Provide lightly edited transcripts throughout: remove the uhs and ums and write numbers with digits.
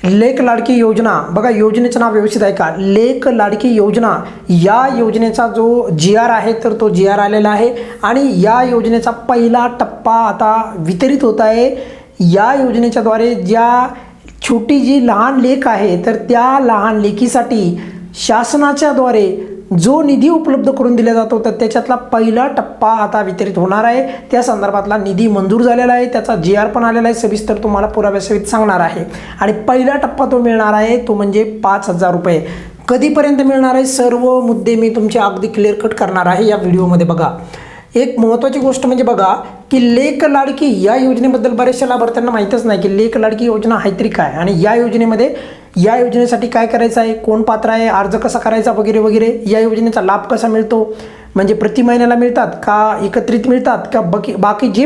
लेक लाडकी योजना बघा, योजनेचं नाव व्यवस्थित आहे का, लेक लाडकी योजना. या योजनेचा जो GR आहे तर तो GR आलेला आहे आणि या योजनेचा पहिला टप्पा आता वितरित होत आहे. या योजनेच्याद्वारे ज्या छोटी जी लहान लेक आहे तर त्या लहान लेकीसाठी शासनाच्याद्वारे जो निधी उपलब्ध करून दिला जातो तर त्याच्यातला पहिला टप्पा आता वितरित होणार आहे. त्या संदर्भातला निधी मंजूर झालेला आहे, त्याचा GR पण आलेला आहे. सविस्तर तुम्हाला पुराव्यासहित सांगणार आहे. आणि पहिला टप्पा तो मिळणार आहे तो म्हणजे 5,000 रुपये. कधीपर्यंत मिळणार आहे सर्व मुद्दे मी तुमचे अगदी क्लिअर कट करणार आहे या व्हिडिओमध्ये. बघा, एक महत्त्वाची गोष्ट म्हणजे बघा की लेक लाडकी या योजनेबद्दल बऱ्याचशा लाभार्थ्यांना माहीतच नाही की लेक लाडकी योजना आहे तरी काय आणि या योजनेसाठी काय करायचं आहे, कोण पात्र आहे, अर्ज कसा करायचा वगैरे वगैरे, या योजनेचा लाभ कसा मिळतो, म्हणजे प्रति महिन्याला मिळतात का एकत्रित मिळतात का बाकी जे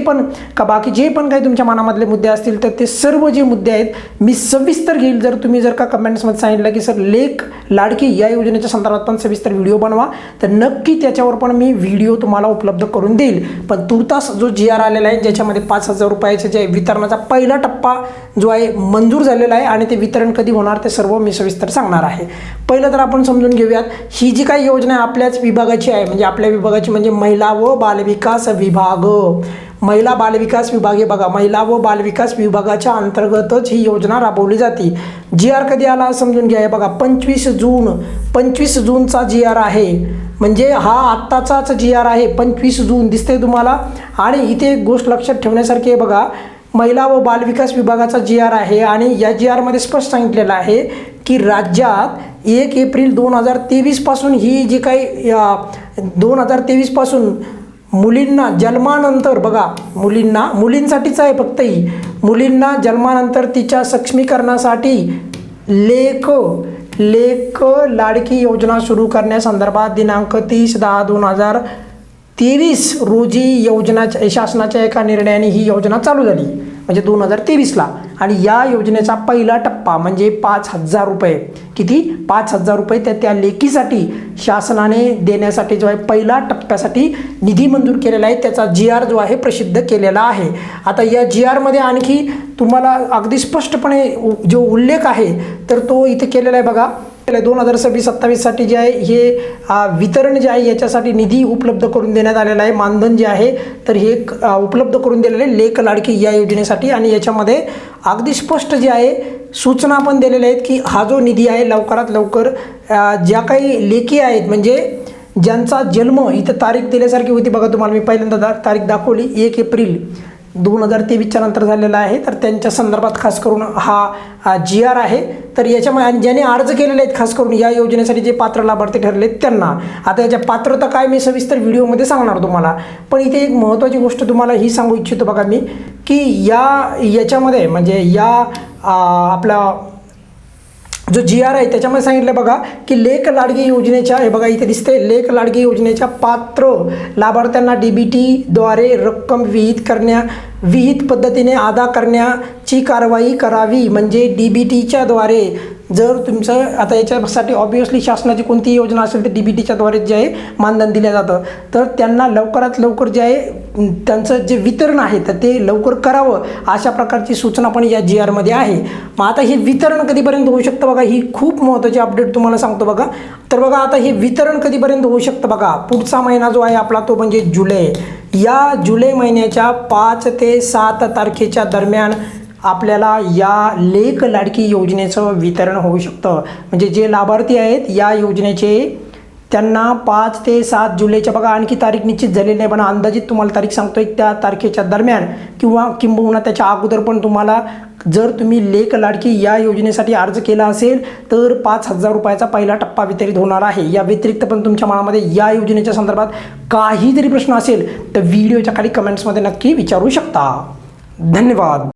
पण काही तुमच्या मनामधले मुद्दे असतील तर ते सर्व जे मुद्दे आहेत मी सविस्तर घेईल. जर तुम्ही का कमेंट्समध्ये सांगितलं की सर लेक लाडकी या योजनेच्या संदर्भात पण सविस्तर व्हिडिओ बनवा तर नक्की त्याच्यावर पण मी व्हिडिओ तुम्हाला उपलब्ध करून देईल. पण तुर्तास जो GR आलेला आहे ज्याच्यामध्ये 5,000 रुपयाचे जे वितरणाचा पहिला टप्पा जो आहे मंजूर झालेला आहे आणि ते वितरण कधी होणार ते सर्व मी सविस्तर सांगणार आहे. पहिलं तर आपण समजून घेऊयात ही जी काही योजना आहे आपल्याच विभागाची आहे, म्हणजे आपल्या विभागाची म्हणजे महिला व बालविकास विभाग. महिला बालविकास विभाग हे बघा, महिला व बालविकास विभागाच्या अंतर्गतच ही योजना राबवली जाते. GR कधी आला समजून घ्या. बघा 25 जूनचा GR आहे, म्हणजे हा आत्ताचाच GR आहे. 25 जून दिसते तुम्हाला. आणि इथे एक गोष्ट लक्षात ठेवण्यासारखी आहे बघा, महिला व बालविकास विभागाचा GR आहे आणि या GR मध्ये स्पष्ट सांगितलेलं आहे की राज्यात 1 एप्रिल 2023 पासून ही जी काही 2023 पासून मुलींना जन्मानंतर बघा, मुलींसाठीच आहे फक्त ही, मुलींना जन्मानंतर तिच्या सक्षमीकरणासाठी लेक लाडकी योजना सुरू करण्यासंदर्भात दिनांक 30/10/2023 रोजी शासनाच्या एका निर्णयाने ही योजना चालू झाली, म्हणजे 2023ला. आणि या योजनेचा पहिला टप्पा म्हणजे 5,000 रुपये, किती 5,000 रुपये त्या लेकीसाठी शासनाने देण्यासाठी जो आहे पहिला टप्प्यासाठी निधी मंजूर केलेला आहे. त्याचा GR जो आहे प्रसिद्ध केलेला आहे. आता या GR मध्ये आणखी तुम्हाला अगदी स्पष्टपणे जो उल्लेख आहे तर तो इथे केलेला आहे बघा. 2026-27 साठी जे आहे हे वितरण जे आहे याच्यासाठी निधी उपलब्ध करून देण्यात आलेला आहे. मानधन जे आहे तर हे उपलब्ध करून दिलेले आहे लेक लाडकी या योजनेसाठी. आणि याच्यामध्ये अगदी स्पष्ट जे आहे सूचना पण दिलेल्या आहेत की हा जो निधी आहे लवकरात लवकर ज्या काही लेकी आहेत म्हणजे ज्यांचा जन्म इथं तारीख दिल्यासारखी होती बघा, तुम्हाला मी पहिल्यांदा तारीख दाखवली 1 एप्रिल 2023च्या नंतर झालेला आहे, तर त्यांच्या संदर्भात खास करून हा GR आहे. तर याच्यामध्ये आणि ज्याने अर्ज केलेले आहेत खास करून या योजनेसाठी जे पात्र लाभार्थी ठरले त्यांना आता याच्या पात्रता काय मी सविस्तर व्हिडिओमध्ये सांगणार तुम्हाला. पण इथे एक महत्त्वाची गोष्ट तुम्हाला ही सांगू इच्छितो बघा मी की याच्यामध्ये म्हणजे या आपला जो GR आहे त्याच्यामध्ये सांगितलं बघा की लेक लाडकी योजनेच्या हे बघा इथे दिसते लेक लाडकी योजनेच्या पात्र लाभार्थ्यांना DBTद्वारे रक्कम विहित पद्धतीने अदा करण्याची कारवाई करावी. म्हणजे DBTच्याद्वारे जर तुमचं आता याच्यासाठी ऑब्वियसली शासनाची कोणतीही योजना असेल तर DBTच्याद्वारे जे आहे मानधन दिलं जातं, तर त्यांना लवकरात लवकर जे आहे त्यांचं जे वितरण आहे तर ते लवकर करावं अशा प्रकारची सूचना पण या GR मध्ये आहे. मग आता हे वितरण कधीपर्यंत होऊ शकतं बघा, ही खूप महत्त्वाची अपडेट तुम्हाला सांगतो बघा. तर बघा आता हे वितरण कधीपर्यंत होऊ शकतं बघा, पुढचा महिना जो आहे आपला तो म्हणजे जुलै. या जुलै महिन्याच्या 5 ते 7 तारखेच्या दरम्यान आपल्याला या लेक लाडकी योजनेचं वितरण होऊ शकतं. म्हणजे जे लाभार्थी आहेत या योजनेचे त्यांना 5 ते 7 जुलैच्या बघा आणखी तारीख निश्चित झालेली नाही पण अंदाजित तुम्हाला तारीख सांगतोय त्या तारखेच्या दरम्यान किंवा किंबहुना त्याच्या अगोदर पण तुम्हाला जर तुम्ही लेक लाडकी या योजनेसाठी अर्ज केला असेल तर 5,000 रुपयाचा पहिला टप्पा वितरित होणार आहे. या व्यतिरिक्त पण तुमच्या मनामध्ये या योजनेच्या संदर्भात काहीतरी प्रश्न असेल तर व्हिडिओच्या खाली कमेंट्समध्ये नक्की विचारू शकता. धन्यवाद.